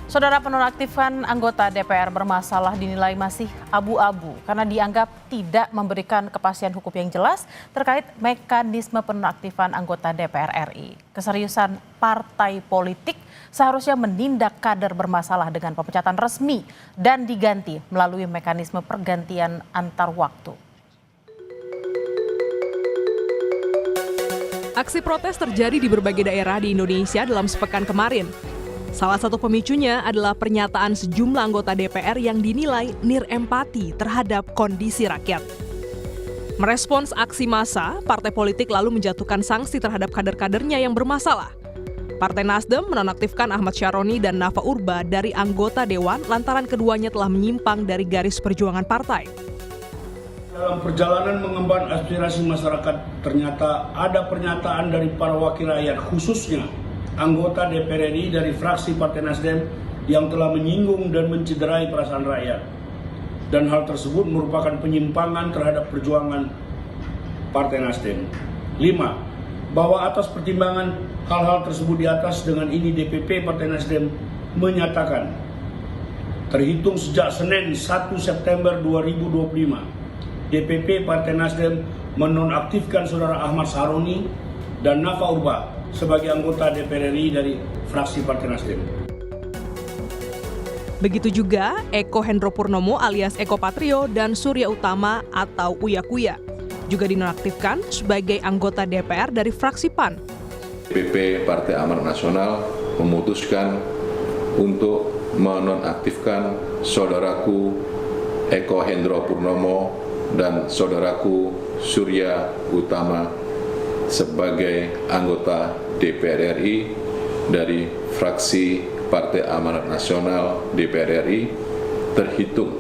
Saudara, penonaktifan anggota DPR bermasalah dinilai masih abu-abu karena dianggap tidak memberikan kepastian hukum yang jelas terkait mekanisme penonaktifan anggota DPR RI. Keseriusan partai politik seharusnya menindak kader bermasalah dengan pemecatan resmi dan diganti melalui mekanisme pergantian antar waktu. Aksi protes terjadi di berbagai daerah di Indonesia dalam sepekan kemarin. Salah satu pemicunya adalah pernyataan sejumlah anggota DPR yang dinilai nirempati terhadap kondisi rakyat. Merespons aksi massa, partai politik lalu menjatuhkan sanksi terhadap kader-kadernya yang bermasalah. Partai Nasdem menonaktifkan Ahmad Syaroni dan Nafa Urba dari anggota Dewan lantaran keduanya telah menyimpang dari garis perjuangan partai. Dalam perjalanan mengemban aspirasi masyarakat, ternyata ada pernyataan dari para wakil rakyat, khususnya anggota DPR RI dari fraksi Partai Nasdem yang telah menyinggung dan mencederai perasaan rakyat. Dan hal tersebut merupakan penyimpangan terhadap perjuangan Partai Nasdem. 5. Bahwa atas pertimbangan hal-hal tersebut di atas, dengan ini DPP Partai Nasdem menyatakan terhitung sejak Senin 1 September 2025, DPP Partai Nasdem menonaktifkan Saudara Ahmad Syaroni dan Nafa Urba sebagai anggota DPR RI dari fraksi Partai Nasdem. Begitu juga Eko Hendro Purnomo alias Eko Patrio dan Surya Utama atau Uya Kuya juga dinonaktifkan sebagai anggota DPR dari fraksi PAN. DPP Partai Amanat Nasional memutuskan untuk menonaktifkan saudaraku Eko Hendro Purnomo dan saudaraku Surya Utama sebagai anggota DPR RI dari fraksi Partai Amanat Nasional DPR RI terhitung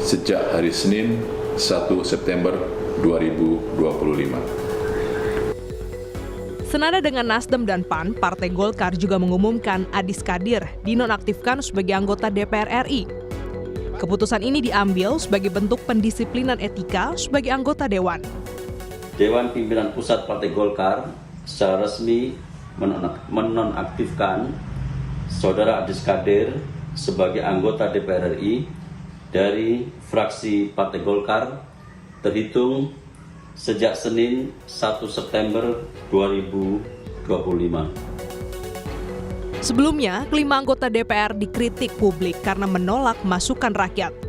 sejak hari Senin 1 September 2025. Senada dengan Nasdem dan PAN, Partai Golkar juga mengumumkan Adis Kadir dinonaktifkan sebagai anggota DPR RI. Keputusan ini diambil sebagai bentuk pendisiplinan etika sebagai anggota Dewan. Dewan Pimpinan Pusat Partai Golkar secara resmi menonaktifkan Saudara Adis Kadir sebagai anggota DPR RI dari fraksi Partai Golkar terhitung sejak Senin 1 September 2025. Sebelumnya, kelima anggota DPR dikritik publik karena menolak masukan rakyat.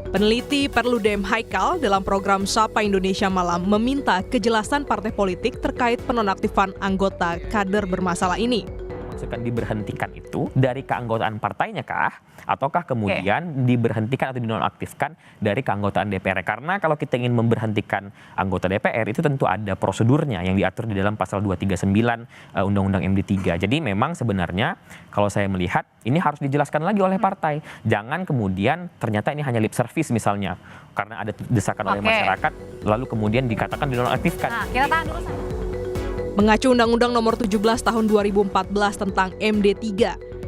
Peneliti Perludem Haikal dalam program Sapa Indonesia Malam meminta kejelasan partai politik terkait penonaktifan anggota kader bermasalah ini. Maksudkan diberhentikan itu dari keanggotaan partainya kah? Ataukah kemudian diberhentikan atau dinonaktifkan dari keanggotaan DPR? Karena kalau kita ingin memberhentikan anggota DPR itu tentu ada prosedurnya yang diatur di dalam pasal 239 Undang-Undang MD3. Jadi memang sebenarnya kalau saya melihat ini harus dijelaskan lagi oleh partai. Jangan kemudian ternyata ini hanya lip service misalnya karena ada desakan oleh masyarakat lalu kemudian dikatakan dinonaktifkan. Nah, kita tahan dulu. Mengacu Undang-Undang Nomor 17 Tahun 2014 tentang MD3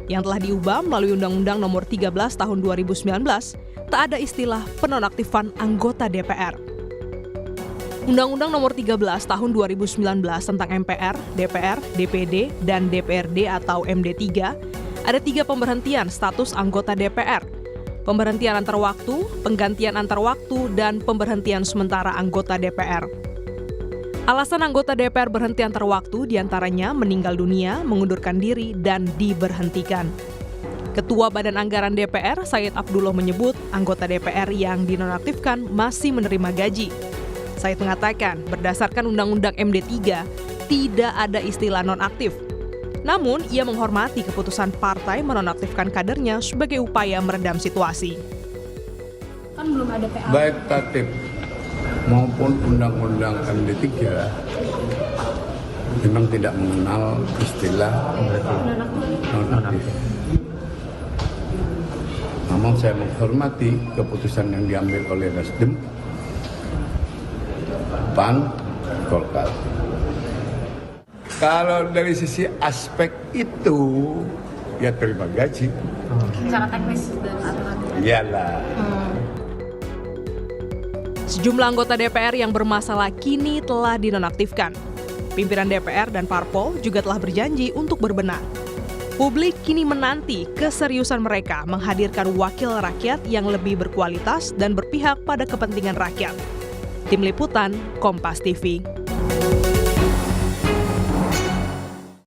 yang telah diubah melalui Undang-Undang Nomor 13 Tahun 2019, tak ada istilah penonaktifan anggota DPR. Undang-Undang Nomor 13 Tahun 2019 tentang MPR, DPR, DPD, dan DPRD atau MD3 ada 3 pemberhentian status anggota DPR. Pemberhentian antar waktu, penggantian antar waktu, dan pemberhentian sementara anggota DPR. Alasan anggota DPR berhenti antar waktu diantaranya meninggal dunia, mengundurkan diri, dan diberhentikan. Ketua Badan Anggaran DPR, Said Abdullah menyebut anggota DPR yang dinonaktifkan masih menerima gaji. Said mengatakan berdasarkan Undang-Undang MD3 tidak ada istilah nonaktif. Namun, ia menghormati keputusan partai menonaktifkan kadernya sebagai upaya meredam situasi. Kan belum ada PA. Baik tatip maupun Undang-Undang MD3 memang tidak mengenal istilah nonaktif. Namun saya menghormati keputusan yang diambil oleh Nasdem, PAN, Golkar. Kalau dari sisi aspek itu, ya terima gaji. Secara teknis dan aturan. Iyalah. Sejumlah anggota DPR yang bermasalah kini telah dinonaktifkan. Pimpinan DPR dan Parpol juga telah berjanji untuk berbenah. Publik kini menanti keseriusan mereka menghadirkan wakil rakyat yang lebih berkualitas dan berpihak pada kepentingan rakyat. Tim Liputan, Kompas TV.